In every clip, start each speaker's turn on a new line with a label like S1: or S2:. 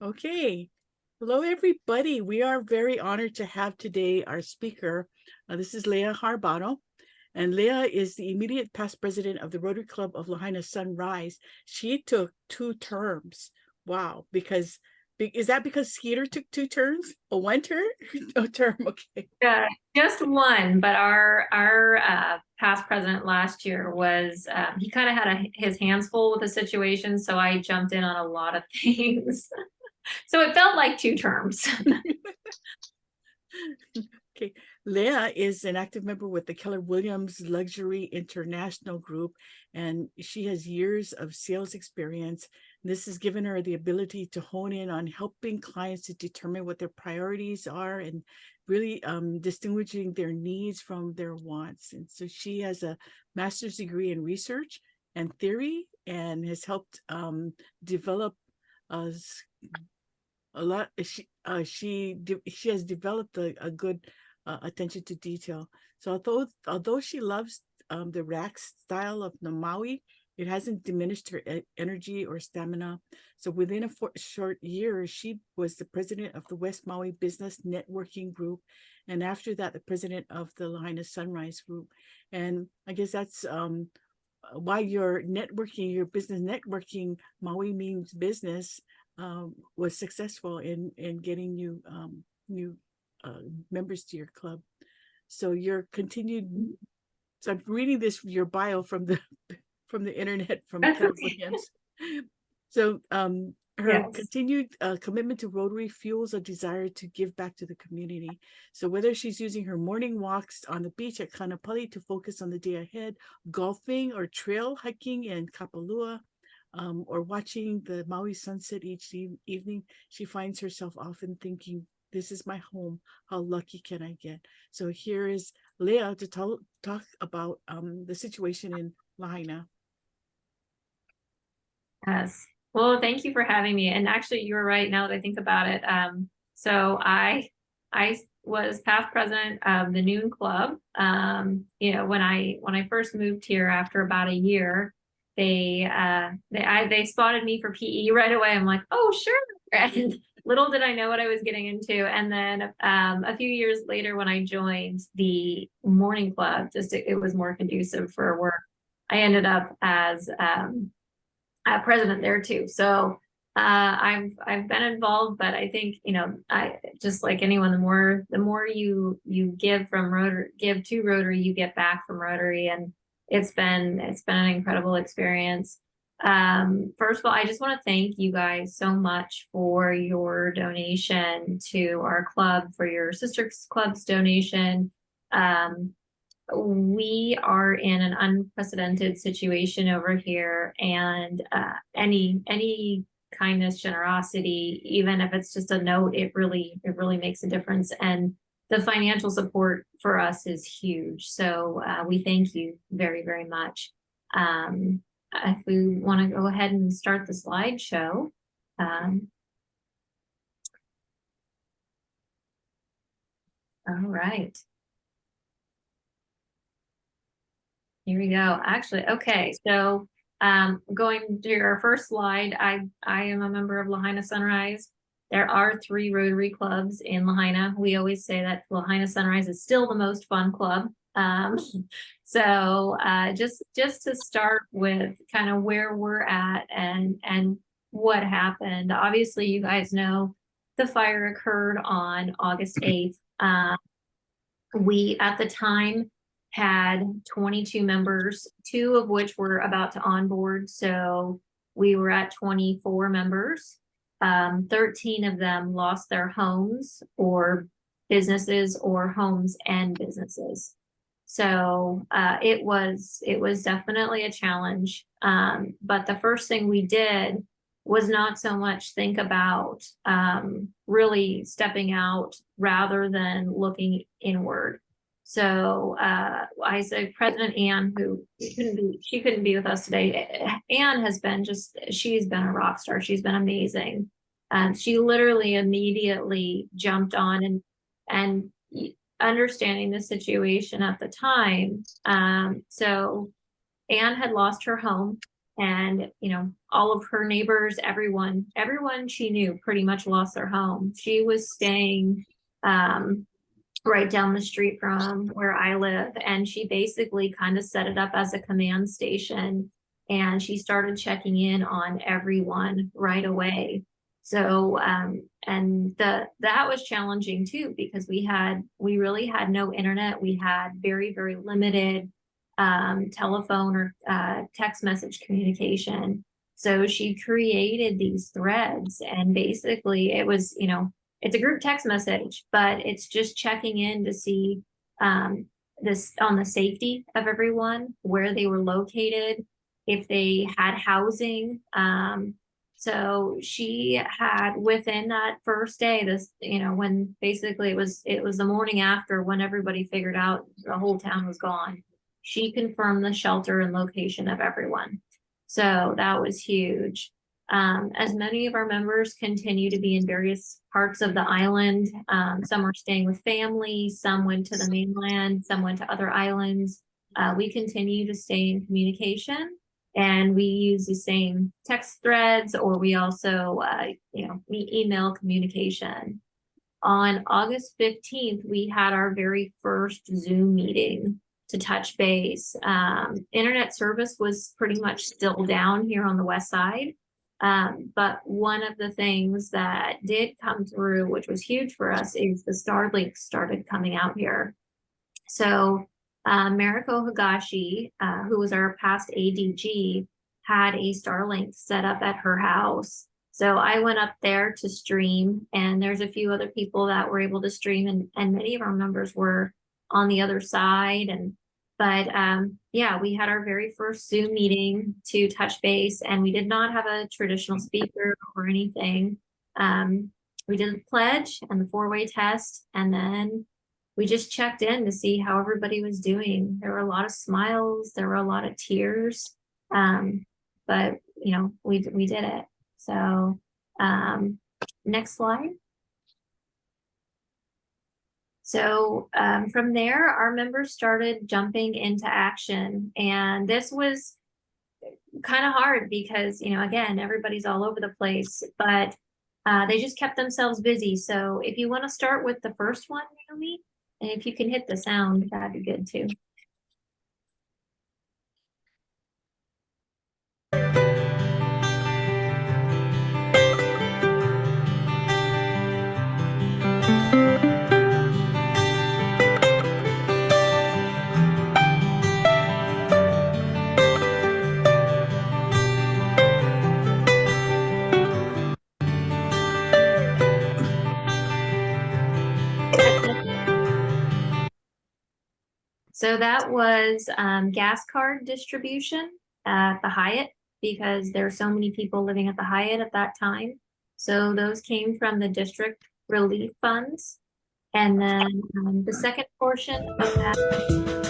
S1: Okay. Hello, everybody. We are very honored to have today our speaker. This is Leah Harbottle, and Leah is the immediate past president of the Rotary Club of Lahaina Sunrise. She took 2 terms. Wow. Is that because Skeeter took 2 terms? A one term? No term. Okay.
S2: Just one, but our past president last year was he kind of had his hands full with the situation, so I jumped in on a lot of things. So it felt like 2 terms.
S1: Okay. Leah is an active member with the Keller Williams Luxury International Group, and she has years of sales experience. This has given her the ability to hone in on helping clients to determine what their priorities are and really distinguishing their needs from their wants. And so she has a master's degree in research and theory and has helped develop a lot. She has developed a good attention to detail. So although she loves the rack style of the Maui, it hasn't diminished her energy or stamina. So within a short year, she was the president of the West Maui Business Networking Group, and after that, the president of the Lahaina Sunrise Group. And I guess that's why your networking, your business networking, Maui means business, was successful in getting you new members to your club. So your continued. So I'm reading this your bio from the internet from Keller Williams. So her
S2: Yes.
S1: continued commitment to Rotary fuels a desire to give back to the community. So whether she's using her morning walks on the beach at Kanapali to focus on the day ahead, golfing or trail hiking in Kapalua, or watching the Maui sunset each evening, she finds herself often thinking, this is my home. How lucky can I get? So here is Leah to talk about the situation in Lahaina.
S2: Yes. Well, thank you for having me. And actually, you were right now that I think about it. So I was past president of the Noon Club. When I first moved here after about a year, they spotted me for PE right away. I'm like, oh sure. And little did I know what I was getting into. And then a few years later, when I joined the morning club, it was more conducive for work. I ended up as president there too. So I've been involved, but I think I just like anyone, the more you give from Rotary, give to Rotary, you get back from Rotary, and it's been an incredible experience. First of all, I just want to thank you guys so much for your donation to our club, for your sister club's donation. We are in an unprecedented situation over here, and any kindness, generosity, even if it's just a note, it really makes a difference. And the financial support for us is huge. So we thank you very, very much. If we want to go ahead and start the slideshow. All right. Here we go. Actually, okay. So going to our first slide, I am a member of Lahaina Sunrise. There are 3 Rotary clubs in Lahaina. We always say that Lahaina Sunrise is still the most fun club. So just to start with kind of where we're at and what happened. Obviously, you guys know the fire occurred on August 8th. We at the time had 22 members, 2 of which were about to onboard. So we were at 24 members. 13 of them lost their homes or businesses, or homes and businesses. So it was definitely a challenge. But the first thing we did was not so much think about really stepping out rather than looking inward. So I say President Ann, who couldn't be with us today. Ann has been she's been a rock star. She's been amazing. She literally immediately jumped on and understanding the situation at the time. So Ann had lost her home. and all of her neighbors, everyone she knew pretty much lost their home. She was staying right down the street from where I live, and she basically kind of set it up as a command station, and she started checking in on everyone right away. So and that was challenging too, because we really had no internet. We had very limited telephone or text message communication. So she created these threads, and basically it was, it's a group text message, but it's just checking in to see this on the safety of everyone, where they were located, if they had housing. So she had, within that first day, this, when basically it was the morning after, when everybody figured out the whole town was gone, she confirmed the shelter and location of everyone. So that was huge. As many of our members continue to be in various parts of the island, some were staying with family, some went to the mainland, some went to other islands. We continue to stay in communication, and we use the same text threads, or we also, email communication. On August 15th, we had our very first Zoom meeting to touch base. Internet service was pretty much still down here on the west side. But one of the things that did come through, which was huge for us, is the Starlink started coming out here. So Mariko Higashi, who was our past ADG, had a Starlink set up at her house. So I went up there to stream, and there's a few other people that were able to stream, and many of our members were on the other side. But yeah, we had our very first Zoom meeting to touch base, and we did not have a traditional speaker or anything. We did the pledge and the 4-way test, and then we just checked in to see how everybody was doing. There were a lot of smiles, there were a lot of tears, but we did it. So next slide. So from there, our members started jumping into action, and this was kind of hard because, again, everybody's all over the place, but they just kept themselves busy. So if you want to start with the first one, Naomi, and if you can hit the sound, that'd be good too. So that was gas card distribution at the Hyatt, because there are so many people living at the Hyatt at that time. So those came from the district relief funds. And then the second portion of that.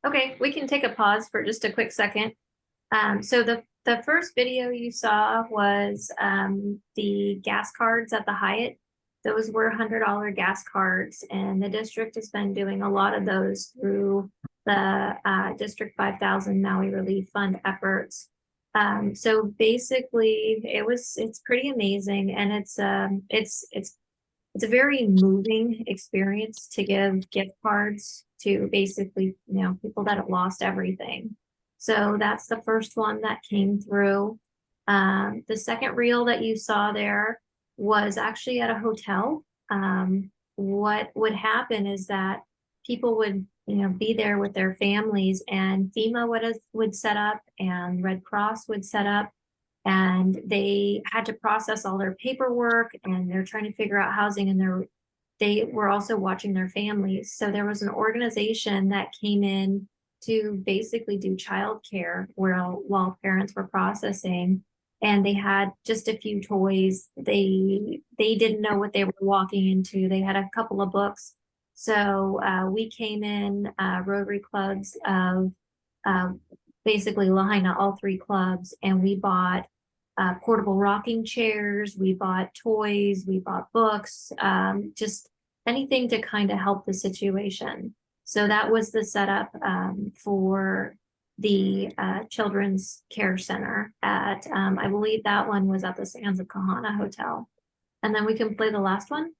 S2: Okay, we can take a pause for just a quick second. So the first video you saw was the gas cards at the Hyatt. Those were $100 gas cards, and the district has been doing a lot of those through the District 5000 Maui Relief Fund efforts. So basically, it's pretty amazing, and it's a very moving experience to give gift cards to basically, people that have lost everything. So that's the first one that came through. The second reel that you saw there was actually at a hotel. What would happen is that people would be there with their families, and FEMA would set up and Red Cross would set up, and they had to process all their paperwork, and they're trying to figure out housing, and they were also watching their families. So there was an organization that came in to basically do childcare while parents were processing, and they had just a few toys. They didn't know what they were walking into. They had a couple of books. So we came in, Rotary clubs of uh, basically Lahaina, all three clubs, and we bought portable rocking chairs, we bought toys, we bought books, just anything to kind of help the situation. So that was the setup for the Children's Care Center at, I believe that one was at the Sands of Kahana Hotel. And then we can play the last one.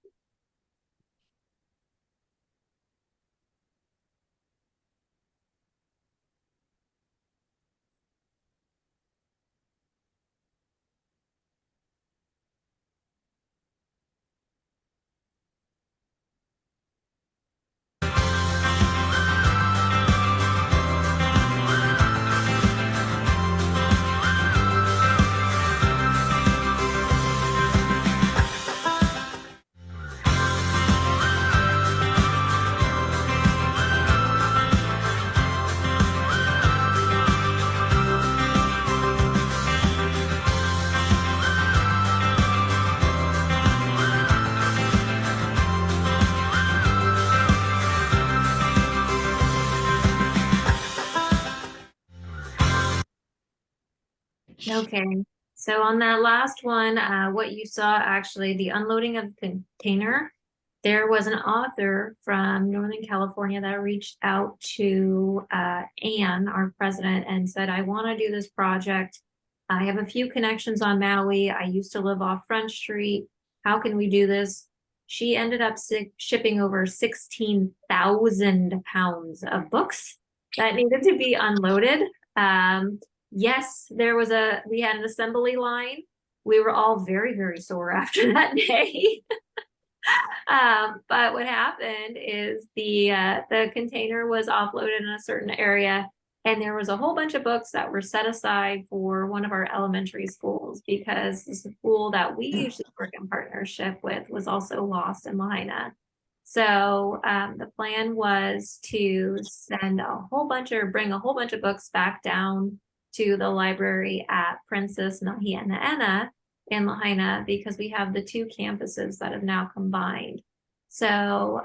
S2: Okay, so on that last one, what you saw actually, the unloading of the container, there was an author from Northern California that reached out to Anne, our president, and said, I want to do this project. I have a few connections on Maui. I used to live off Front Street. How can we do this? She ended up shipping over 16,000 pounds of books that needed to be unloaded. Yes, we had an assembly line. We were all very, very sore after that day. But what happened is the container was offloaded in a certain area, and there was a whole bunch of books that were set aside for one of our elementary schools, because the school that we usually work in partnership with was also lost in Lahaina. So the plan was to bring a whole bunch of books back down to the library at Princess Nahianaena in Lahaina, because we have the two campuses that have now combined. So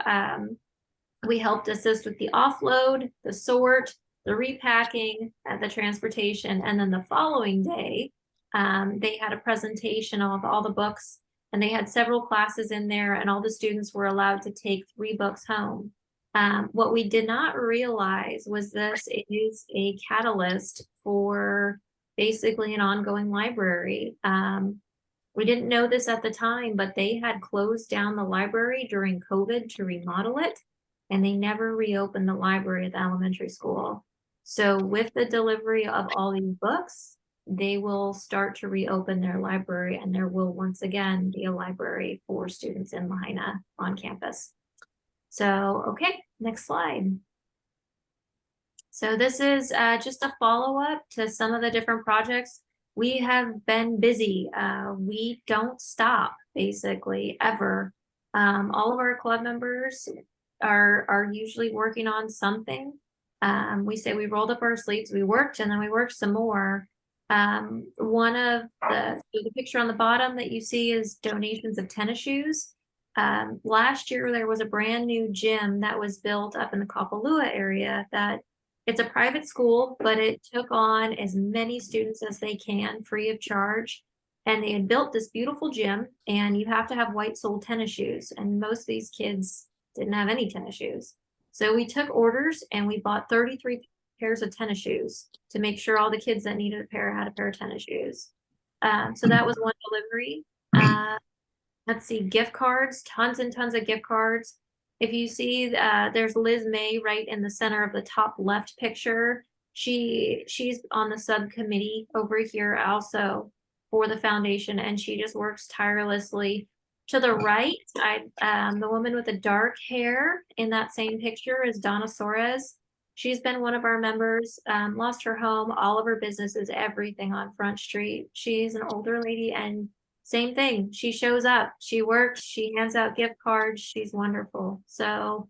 S2: we helped assist with the offload, the sort, the repacking, the transportation, and then the following day, they had a presentation of all the books, and they had several classes in there, and all the students were allowed to take 3 books home. What we did not realize was this is a catalyst for basically an ongoing library. We didn't know this at the time, but they had closed down the library during COVID to remodel it, and they never reopened the library at the elementary school. So with the delivery of all these books, they will start to reopen their library, and there will once again be a library for students in Lahaina on campus. So, okay, next slide. So this is just a follow-up to some of the different projects. We have been busy. We don't stop, basically, ever. All of our club members are usually working on something. We say we rolled up our sleeves, we worked, and then we worked some more. One of the picture on the bottom that you see is donations of tennis shoes. Last year, there was a brand new gym that was built up in the Kapalua area that it's a private school, but it took on as many students as they can free of charge. And they had built this beautiful gym, and you have to have white soled tennis shoes. And most of these kids didn't have any tennis shoes. So we took orders and we bought 33 pairs of tennis shoes to make sure all the kids that needed a pair had a pair of tennis shoes. So that was one delivery. Let's see, gift cards, tons and tons of gift cards. If you see, there's Liz May right in the center of the top left picture. She's on the subcommittee over here also for the foundation, and she just works tirelessly To the right, the woman with the dark hair in that same picture is Donna Soares. She's been one of our members, lost her home, all of her businesses, everything on Front Street. She's an older lady and same thing. She shows up, she works, she hands out gift cards. She's wonderful. So,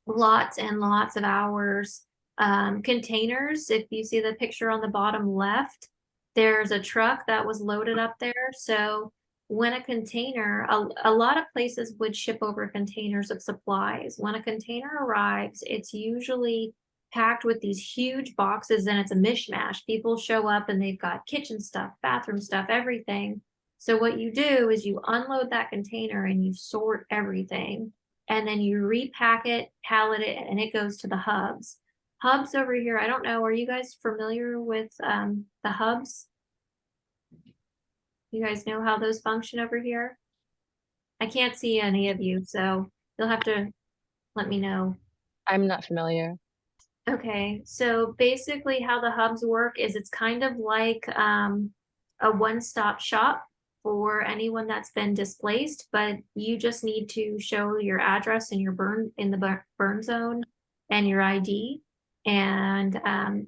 S2: lots and lots of hours. Containers, if you see the picture on the bottom left, there's a truck that was loaded up there. So when a container, a lot of places would ship over containers of supplies. When a container arrives, it's usually packed with these huge boxes and it's a mishmash. People show up and they've got kitchen stuff, bathroom stuff, everything. So what you do is you unload that container and you sort everything and then you repack it, pallet it, and it goes to the hubs. Hubs over here, I don't know, are you guys familiar with the hubs? You guys know how those function over here? I can't see any of you, so you'll have to let me know.
S3: I'm not familiar.
S2: Okay, so basically how the hubs work is it's kind of like a one-stop shop for anyone that's been displaced, but you just need to show your address and your burn zone and your ID. And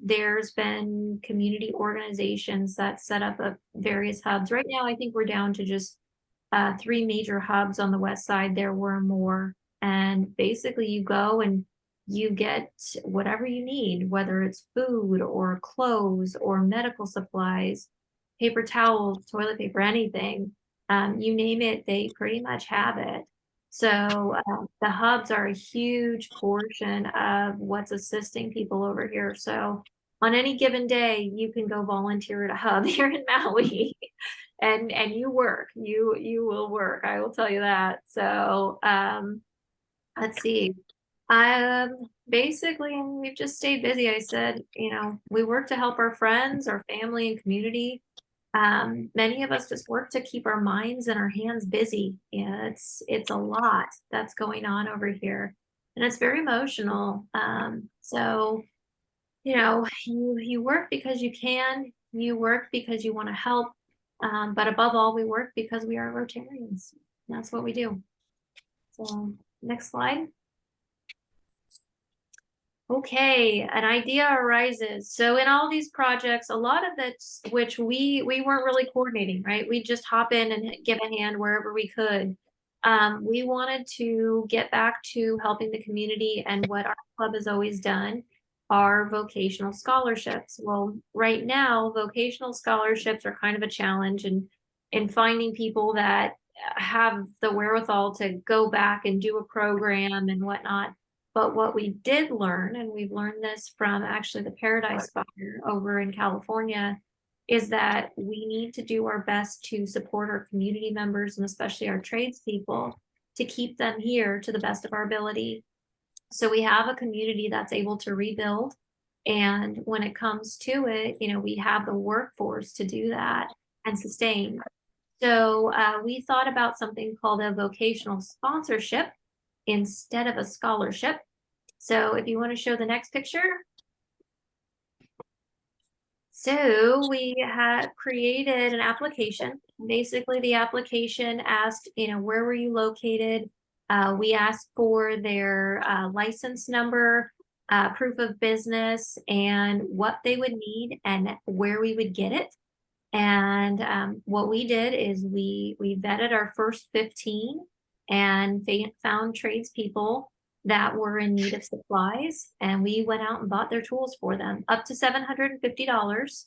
S2: there's been community organizations that set up various hubs. Right now, I think we're down to just 3 major hubs on the west side. There were more. And basically you go and you get whatever you need, whether it's food or clothes or medical supplies, paper towels, toilet paper, anything. You name it, they pretty much have it. So the hubs are a huge portion of what's assisting people over here. So on any given day, you can go volunteer at a hub here in Maui and you work, you will work. I will tell you that. So let's see. Basically, we've just stayed busy. I said, you know, we work to help our friends, our family and community. Many of us just work to keep our minds and our hands busy. Yeah, it's a lot that's going on over here. And it's very emotional. So, you know, you work because you can, you work because you want to help. But above all, we work because we are Rotarians. That's what we do. So next slide. Okay, an idea arises. So in all these projects, a lot of that's which we weren't really coordinating, right? We just hop in and give a hand wherever we could. We wanted to get back to helping the community and what our club has always done are vocational scholarships. Well, right now, vocational scholarships are kind of a challenge in finding people that have the wherewithal to go back and do a program and whatnot. But what we did learn, and we've learned this from actually the Paradise Fire over in California, is that we need to do our best to support our community members and especially our tradespeople to keep them here to the best of our ability. So we have a community that's able to rebuild. And when it comes to it, you know, we have the workforce to do that and sustain. So we thought about something called a vocational sponsorship instead of a scholarship. So if you want to show the next picture. So we had created an application. Basically, the application asked, you know, where were you located? We asked for their license number, proof of business, and what they would need and where we would get it. And what we did is we vetted our first 15 and found tradespeople that were in need of supplies, and we went out and bought their tools for them, up to $750.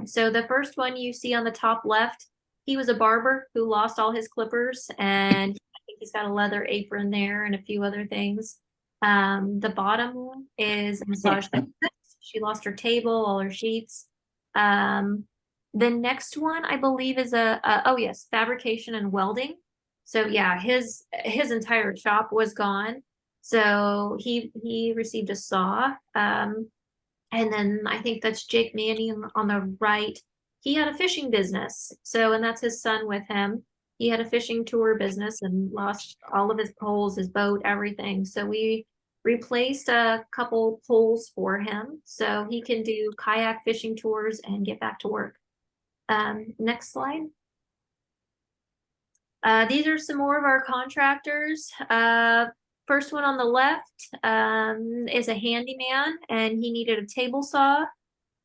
S2: So the first one you see on the top left, he was a barber who lost all his clippers, and I think he's got a leather apron there and a few other things. The bottom one is a massage therapist. She lost her table, all her sheets. The next one, I believe, is oh yes, fabrication and welding. So yeah, his entire shop was gone. So he received a saw. And then I think that's Jake Manny on the right. He had a fishing business. So, and that's his son with him. He had a fishing tour business and lost all of his poles, his boat, everything. So we replaced a couple poles for him so he can do kayak fishing tours and get back to work. Next slide. These are some more of our contractors. First one on the left is a handyman, and he needed a table saw.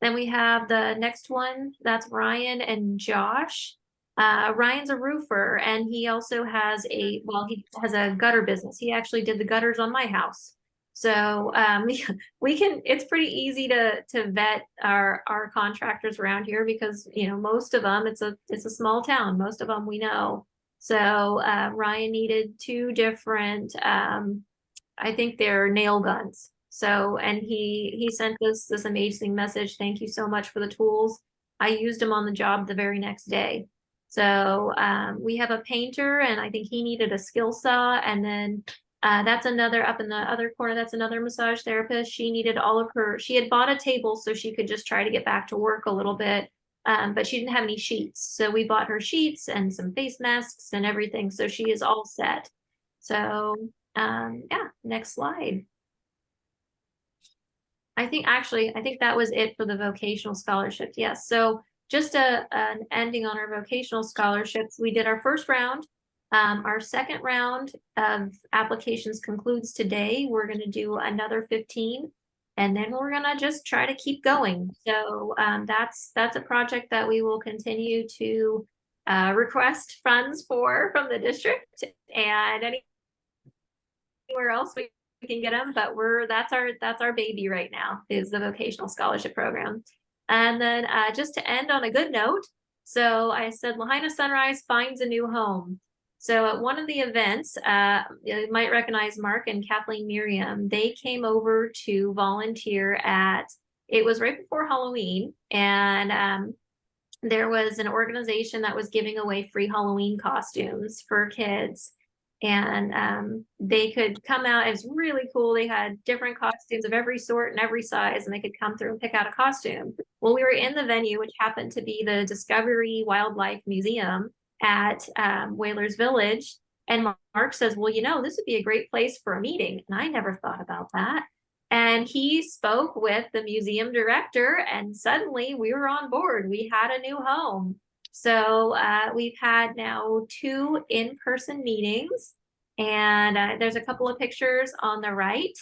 S2: Then we have the next one, that's Ryan and Josh. Ryan's a roofer, and he also has he has a gutter business. He actually did the gutters on my house. So we can, it's pretty easy to vet our contractors around here because, you know, most of them, it's a small town. Most of them we know. So Ryan needed two different, I think they're nail guns. So, and he sent us this amazing message. Thank you so much for the tools. I used them on the job the very next day. So we have a painter, and I think he needed a skill saw. And then that's another up in the other corner. That's another massage therapist. She needed all of her. She had bought a table so she could just try to get back to work a little bit. But she didn't have any sheets. So we bought her sheets and some face masks and everything. So she is all set. So yeah, next slide. I think that was it for the vocational scholarships. Yes. So just an ending on our vocational scholarships. We did our first round. Our second round of applications concludes today. We're going to do another 15, and then we're going to just try to keep going. So that's a project that we will continue to request funds from the district and anywhere else we can get them, but that's our baby right now, is the vocational scholarship program. And then just to end on a good note, so I said Lahaina Sunrise finds a new home. So at one of the events, you might recognize Mark and Kathleen Miriam. They came over to volunteer it was right before Halloween, and there was an organization that was giving away free Halloween costumes for kids. And they could come out. It was really cool. They had different costumes of every sort and every size, and they could come through and pick out a costume. Well, we were in the venue, which happened to be the Discovery Wildlife Museum at Whalers Village. And Mark says, well, you know, this would be a great place for a meeting. And I never thought about that. And he spoke with the museum director, and suddenly we were on board. We had a new home. So we've had now 2 in-person meetings, and there's a couple of pictures on the right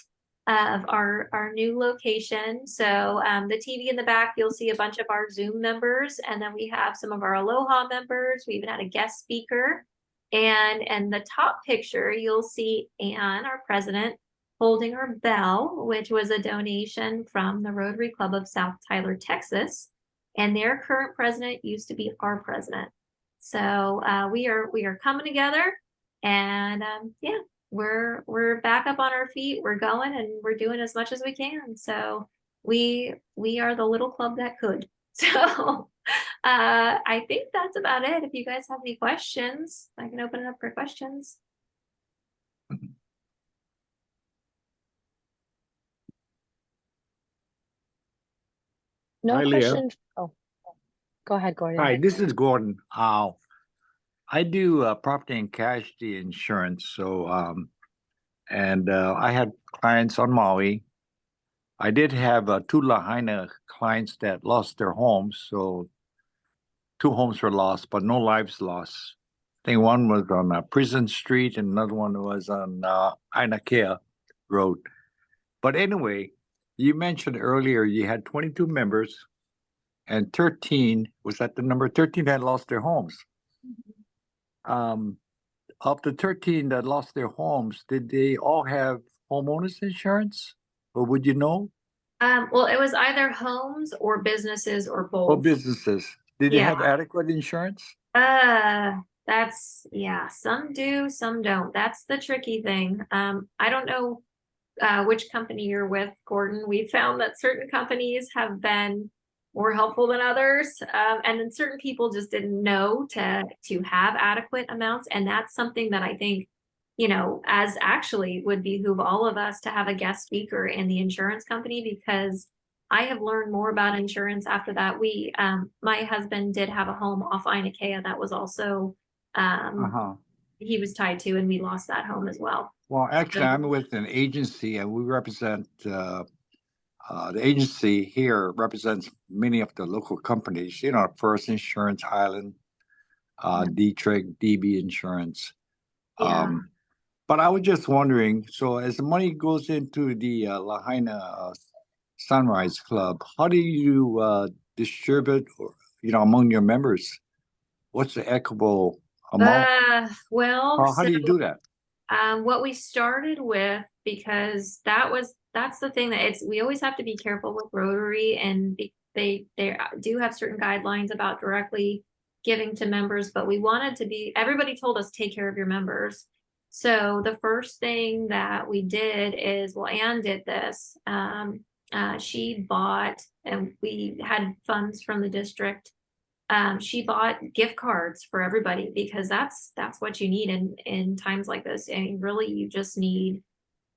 S2: of our new location. So the TV in the back, you'll see a bunch of our Zoom members, and then we have some of our Aloha members. We even had a guest speaker. And the top picture, you'll see Anne, our president, holding her bell, which was a donation from the Rotary Club of South Tyler, Texas. And their current president used to be our president. So we are coming together, and yeah, we're back up on our feet. We're going, and we're doing as much as we can. So we are the little club that could. So I think that's about it. If you guys have any questions, I can open it up for questions.
S3: No
S4: Hi, Leah.
S3: questions. Oh, go ahead, Gordon.
S4: Hi, this is Gordon. I do property and casualty insurance. So, I had clients on Maui. I did have 2 Lahaina clients that lost their homes. So 2 homes were lost, but no lives lost. I think one was on Prison Street and another one was on Ainakea Road. But anyway, you mentioned earlier you had 22 members and 13, was that the number? 13 had lost their homes. Of the 13 that lost their homes, did they all have homeowners insurance? Or would you know?
S2: Well, it was either homes or businesses or both.
S4: Or businesses. Did they have
S2: Yeah.
S4: adequate insurance?
S2: Yeah, some do, some don't. That's the tricky thing. I don't know which company you're with, Gordon. We found that certain companies have been more helpful than others, and then certain people just didn't know to have adequate amounts. And that's something that I think, you know, as actually would behoove all of us to have a guest speaker in the insurance company, because I have learned more about insurance after that. My husband did have a home off Ainakea that was also he was tied to, and we lost that home as well.
S4: Well, actually, I'm with an agency, and we represent the agency here represents many of the local companies. You know, First Insurance Island, D-Trick, DB insurance.
S2: Yeah.
S4: But I was just wondering, so as the money goes into the Lahaina Sunrise Club, how do you distribute, among your members? What's the equitable amount?
S2: Well,
S4: How
S2: so
S4: do you do that?
S2: what we started with, because that's the thing that we always have to be careful with Rotary, and they do have certain guidelines about directly giving to members, but we wanted to be, everybody told us take care of your members. So the first thing that we did is, well, Anne did this. She bought, and we had funds from the district. She bought gift cards for everybody, because that's what you need in times like this. I mean, really, you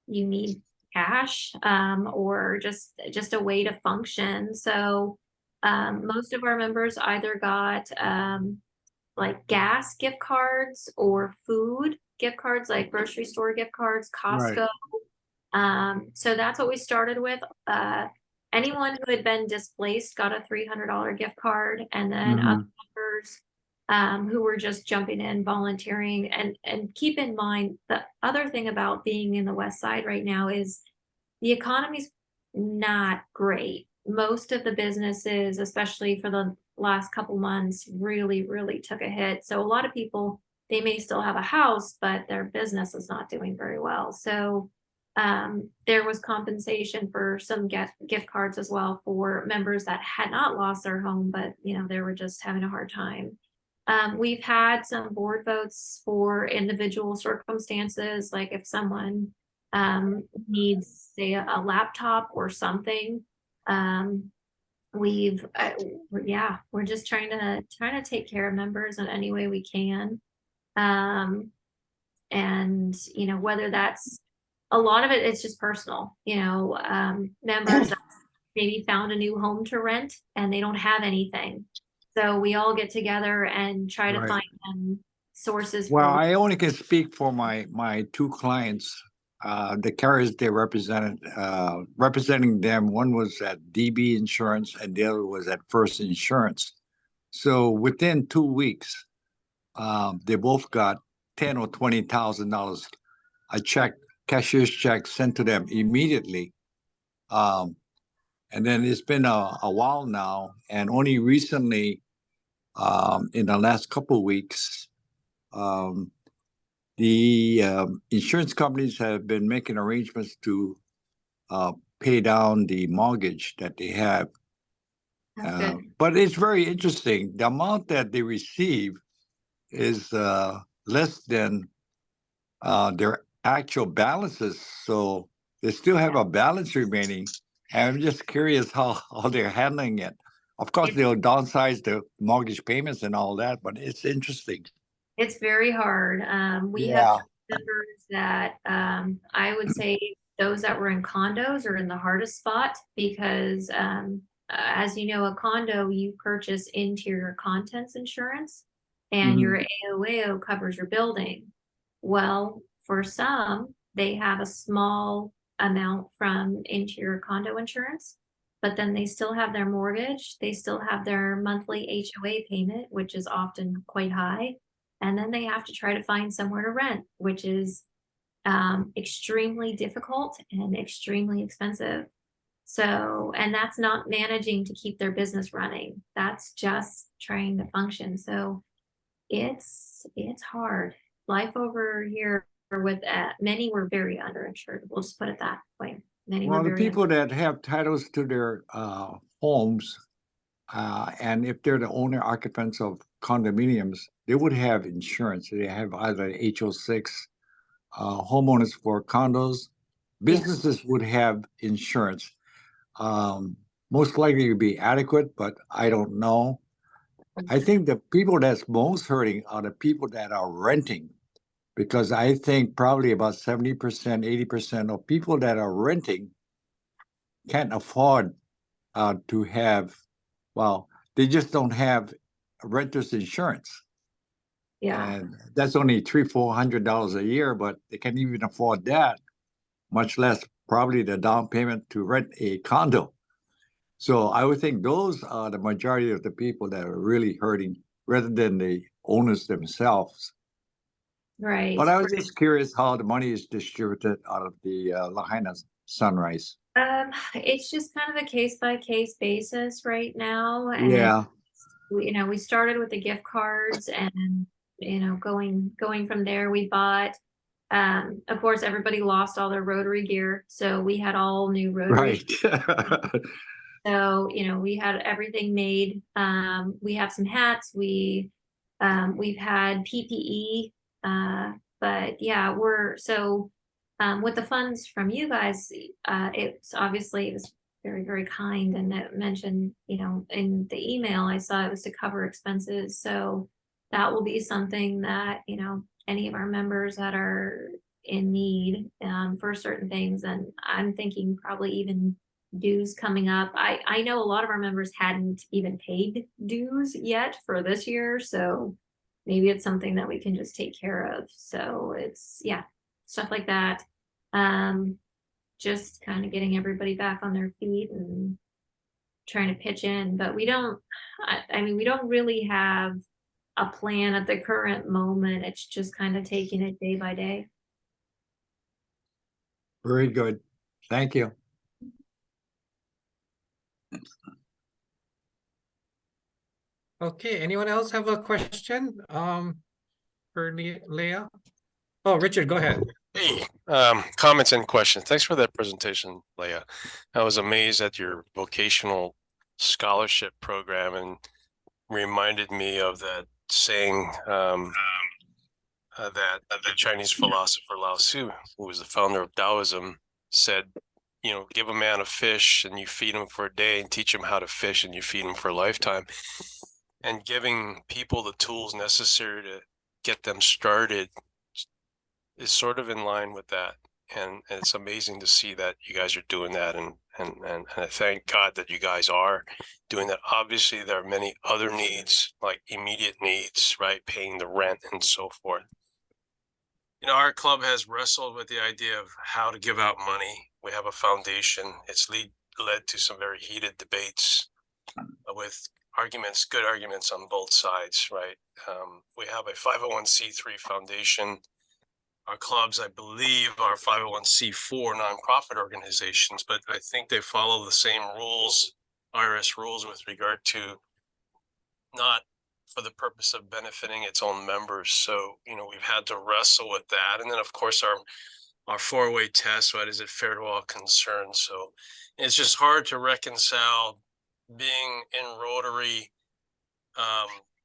S2: need cash, or just a way to function. So most of our members either got like gas gift cards or food gift cards, like grocery store gift cards,
S4: Right.
S2: Costco. So that's what we started with. Anyone who had been displaced got a $300 gift card, and then other members who were just jumping in, volunteering. And keep in mind, the other thing about being in the West Side right now is the economy's not great. Most of the businesses, especially for the last couple months, really, really took a hit. So a lot of people, they may still have a house, but their business is not doing very well. So there was compensation for some gift cards as well for members that had not lost their home, but they were just having a hard time. We've had some board votes for individual circumstances, like if someone needs, say, a laptop or something. We're just trying to take care of members in any way we can. And whether that's, a lot of it's just personal, members that maybe found a new home to rent and they don't have anything. So we all get together and try to
S4: Right.
S2: find them sources
S4: Well,
S2: for.
S4: I only can speak for my two clients. The carriers they representing them. One was at DB Insurance and the other was at First Insurance. So within 2 weeks, they both got $10,000 or $20,000 a check, cashier's check sent to them immediately. And then it's been a while now, and only recently, in the last couple of weeks, the insurance companies have been making arrangements to pay down the mortgage that they have.
S2: That's good.
S4: But it's very interesting. The amount that they receive is less than their actual balances. So they still have a balance remaining. And I'm just curious how they're handling it. Of course, they'll downsize the mortgage payments and all that, but it's interesting.
S2: It's very hard. We
S4: Yeah.
S2: have members that I would say those that were in condos are in the hardest spot, because as you know, a condo, you purchase interior contents insurance, and your AOAO covers your building. Well, for some, they have a small amount from interior condo insurance, but then they still have their mortgage, they still have their monthly HOA payment, which is often quite high. And then they have to try to find somewhere to rent, which is extremely difficult and extremely expensive. So, and that's not managing to keep their business running. That's just trying to function. So it's hard. Life over here with many were very underinsured. We'll just put it that way. Many
S4: Well,
S2: were
S4: the
S2: very
S4: people that have titles to their homes, and if they're the owner occupants of condominiums, they would have insurance. They have either HO6, homeowners for condos.
S2: Yes.
S4: Businesses would have insurance. Most likely to be adequate, but I don't know. I think the people that's most hurting are the people that are renting, because I think probably about 70%, 80% of people that are renting can't afford to have, well, they just don't have renter's insurance.
S2: Yeah.
S4: And that's only $300-400 a year, but they can't even afford that, much less probably the down payment to rent a condo. So I would think those are the majority of the people that are really hurting rather than the owners themselves.
S2: Right.
S4: But I was just curious how the money is distributed out of the Lahaina Sunrise.
S2: It's just kind of a case by case basis right now. And
S4: Yeah,
S2: we started with the gift cards, and going from there, we bought, of course, everybody lost all their Rotary gear, so we had all new Rotary.
S4: right.
S2: So, we had everything made. We have some hats. We've had PPE. But yeah, with the funds from you guys, it was very, very kind. And it mentioned, in the email I saw it was to cover expenses. So that will be something that, any of our members that are in need, for certain things. And I'm thinking probably even dues coming up. I know a lot of our members hadn't even paid dues yet for this year, so maybe it's something that we can just take care of. So it's, yeah, stuff like that. Just kind of getting everybody back on their feet and trying to pitch in, but we don't really have a plan at the current moment. It's just kind of taking it day by day.
S4: Very good. Thank you.
S5: Okay, anyone else have a question for Leah? Oh, Richard, go ahead.
S6: Hey, comments and questions. Thanks for that presentation, Leah. I was amazed at your vocational scholarship program and reminded me of that saying that the Chinese philosopher Lao Tzu, who was the founder of Taoism, said, give a man a fish and you feed him for a day, and teach him how to fish and you feed him for a lifetime. And giving people the tools necessary to get them started is sort of in line with that. And it's amazing to see that you guys are doing that. And I thank God that you guys are doing that. Obviously, there are many other needs, like immediate needs, right? Paying the rent and so forth. Our club has wrestled with the idea of how to give out money. We have a foundation. It's led to some very heated debates with good arguments on both sides, right? We have a 501c3 foundation. Our clubs, I believe, are 501c4 nonprofit organizations, but I think they follow the same rules, IRS rules, with regard to not for the purpose of benefiting its own members. So, we've had to wrestle with that. And then, of course, our four-way test, right? Is it fair to all concerned? So it's just hard to reconcile being in Rotary,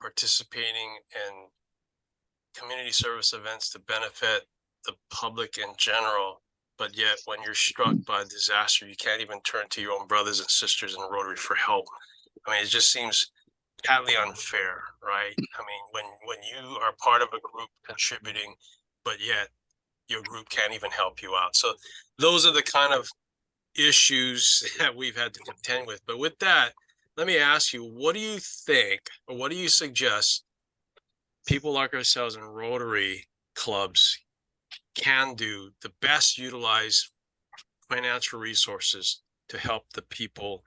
S6: participating in community service events to benefit the public in general, but yet when you're struck by disaster, you can't even turn to your own brothers and sisters in Rotary for help. It just seems patently unfair, right? When you are part of a group contributing, but yet your group can't even help you out. So those are the kind of issues that we've had to contend with. But with that, let me ask you, what do you think, or what do you suggest people like ourselves in Rotary clubs can do to best utilize financial resources to help the people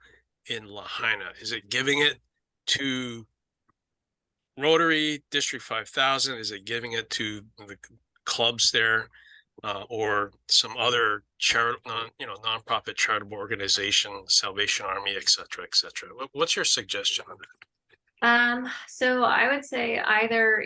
S6: in Lahaina? Is it giving it to Rotary District 5000? Is it giving it to the clubs there, or some other nonprofit charitable organization, Salvation Army, et cetera, et cetera? What's your suggestion on that?
S2: So I would say either,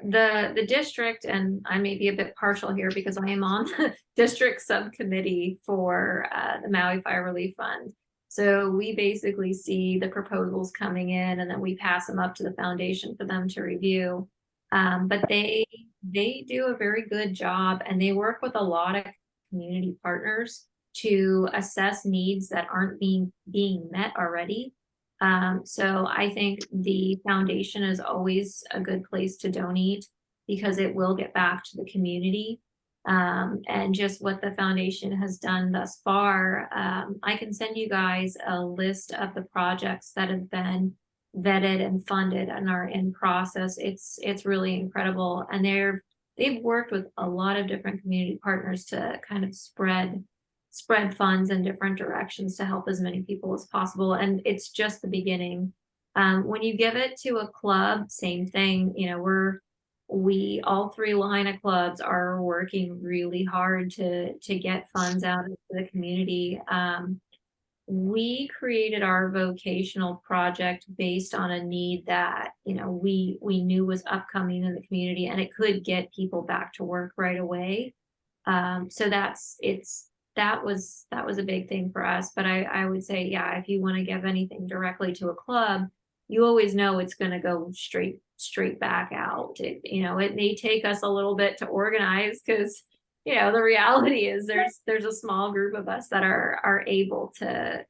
S2: the district, and I may be a bit partial here because I am on the district subcommittee for the Maui Fire Relief Fund. So we basically see the proposals coming in, and then we pass them up to the foundation for them to review. But they do a very good job, and they work with a lot of community partners to assess needs that aren't being met already. So I think the foundation is always a good place to donate because it will get back to the community. And just what the foundation has done thus far, I can send you guys a list of the projects that have been vetted and funded and are in process. It's really incredible. And they've worked with a lot of different community partners to kind of spread funds in different directions to help as many people as possible. And it's just the beginning. When you give it to a club, same thing, you know, we all three Lahaina clubs are working really hard to get funds out into the community. We created our vocational project based on a need that, you know, we knew was upcoming in the community, and it could get people back to work right away. So that was a big thing for us. But I would say, yeah, if you want to give anything directly to a club, you always know it's going to go straight back out. You know, it may take us a little bit to organize, because, you know, the reality is there's a small group of us that are able to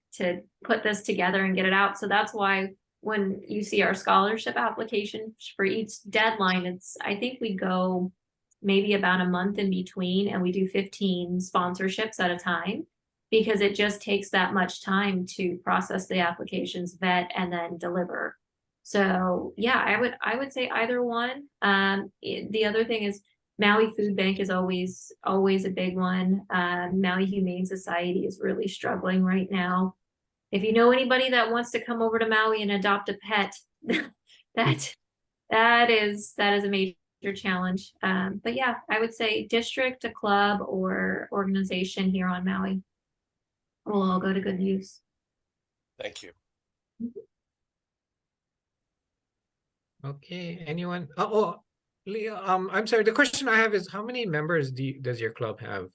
S2: put this together and get it out. So that's why when you see our scholarship application for each deadline, I think we go maybe about a month in between, and we do 15 sponsorships at a time, because it just takes that much time to process the applications, vet, and then deliver. So yeah, I would say either one. The other thing is Maui Food Bank is always a big one. Maui Humane Society is really struggling right now. If you know anybody that wants to come over to Maui and adopt a pet, that is a major challenge. But yeah, I would say district, a club, or organization here on Maui will all go to good use.
S6: Thank you.
S5: Okay, anyone? Oh, Leah, I'm sorry. The question I have is, how many members does your club have?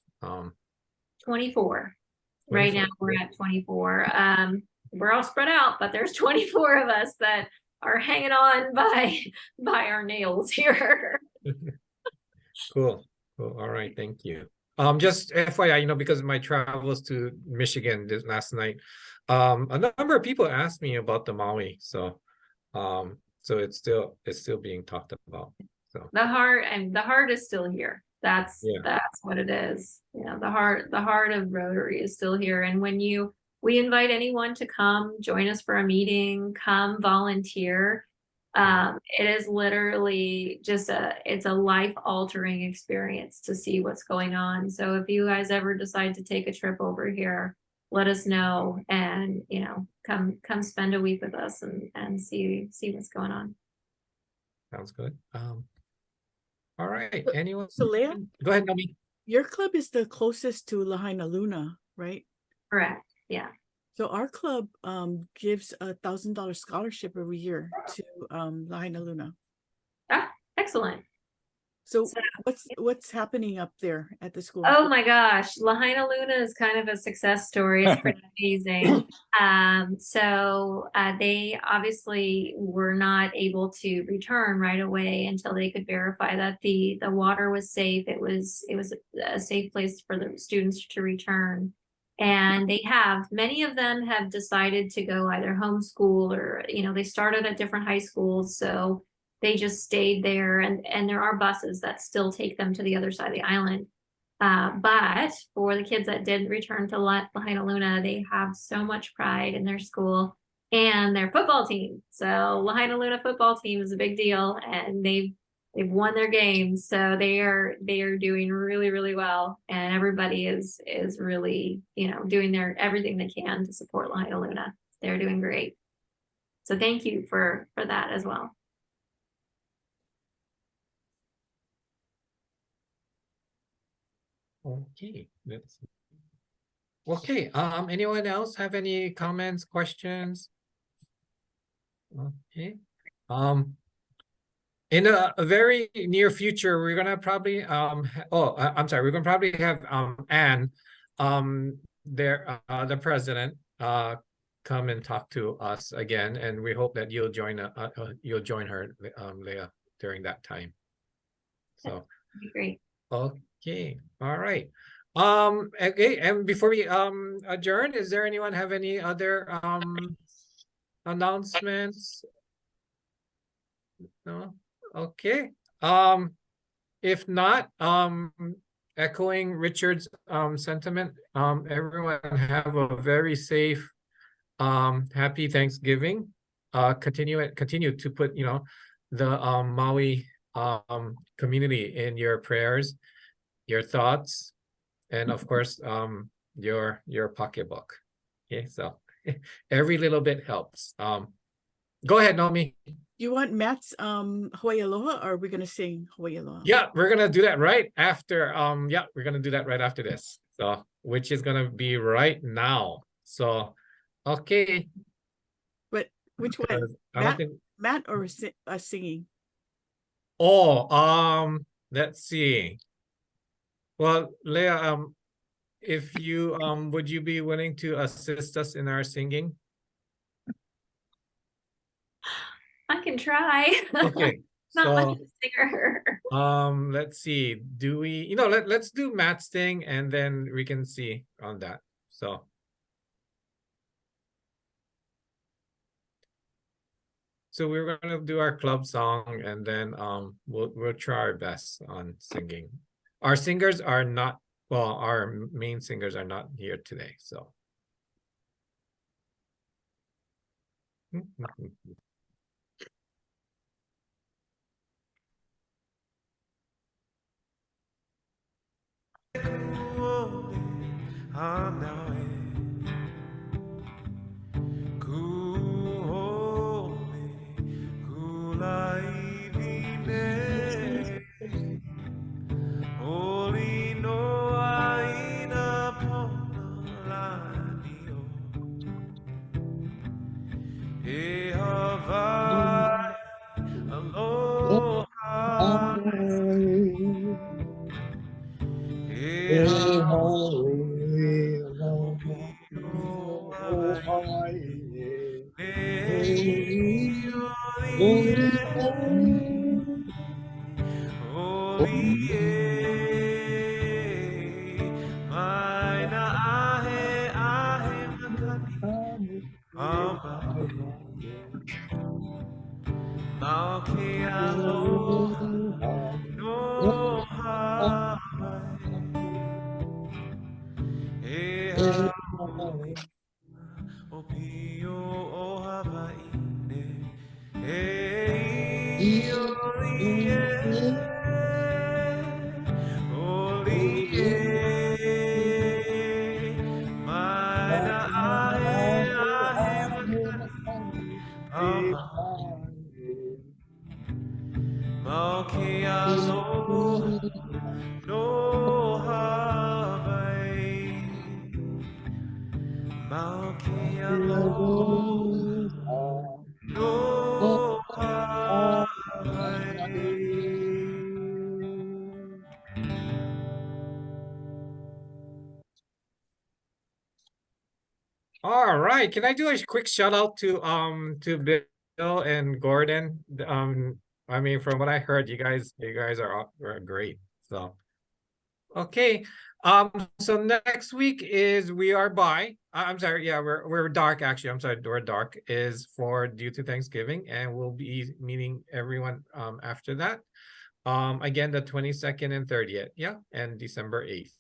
S2: 24. Right now
S5: 24.
S2: we're at 24. We're all spread out, but there's 24 of us that are hanging on by our nails here.
S5: Cool. All right, thank you. Just FYI, you know, because of my travels to Michigan this last night, a number of people asked me about the Maui, so it's still being talked about. So
S2: The heart is still here. That's what it is. You know, the heart of Rotary is still here. And when we invite anyone to come join us for a meeting, come volunteer. It is literally just it's a life-altering experience to see what's going on. So if you guys ever decide to take a trip over here, let us know, and, you know, come spend a week with us and see what's going on.
S5: sounds good. All right. Anyone?
S1: So Leah,
S5: Go ahead, Nomi.
S1: your club is the closest to Lahaina Luna, right?
S2: Correct. Yeah.
S1: So our club gives $1,000 scholarship every year to Lahaina Luna.
S2: Ah, excellent.
S1: So
S2: So-
S1: what's happening up there at the school?
S2: Oh my gosh, Lahaina Luna is kind of a success story. It's pretty amazing. So they obviously were not able to return right away until they could verify that the water was safe. It was a safe place for the students to return. And many of them have decided to go either homeschool, or, you know, they started at different high schools. So they just stayed there, and there are buses that still take them to the other side of the island. But for the kids that did return to Lahaina Luna, they have so much pride in their school and their football team. So Lahaina Luna football team is a big deal, and they've won their games. So they are doing really, really well, and everybody is really, you know, doing everything they can to support Lahaina Luna. They're doing great. So thank you for that as well.
S5: Okay. Okay. Anyone else have any comments, questions? Okay. In a very near future, we're gonna probably I'm sorry, we're gonna probably have Anne, the president, come and talk to us again, and we hope that you'll join her, Leah, during that time. So
S2: That'd be great.
S5: okay, all right. Okay, and before we adjourn, is there anyone have any other announcements? No. Okay. If not, echoing Richard's sentiment, everyone have a very safe, happy Thanksgiving. Continue to put, you know, the Maui community in your prayers, your thoughts, and of course your pocketbook. Okay, so every little bit helps. Go ahead, Naomi.
S1: You want Matt's Hawaii Aloha, or are we gonna sing Hawaii Aloha?
S5: Yeah, we're gonna do that right after. Yeah, we're gonna do that right after this. So, which is gonna be right now. So, okay.
S1: But which one?
S5: because I don't think.
S1: Matt or singing?
S5: Oh, let's see. Well, Leah, if you would you be willing to assist us in our singing?
S2: I can try.
S5: Okay,
S2: Not much
S5: so
S2: of a singer.
S5: let's see. Do we, let's do Matt's thing and then we can see on that. So we're gonna do our club song and then we'll try our best on singing. Our singers are not, well, our main singers are not here today, so. All right, can I do a quick shout out to Bill and Gordon? I mean, from what I heard, you guys are great. So okay. So next week is We Are By. I'm sorry, yeah, we're dark actually. I'm sorry, we're dark is for due to Thanksgiving, and we'll be meeting everyone after that. Again, the 22nd and 30th, yeah, and December 8th.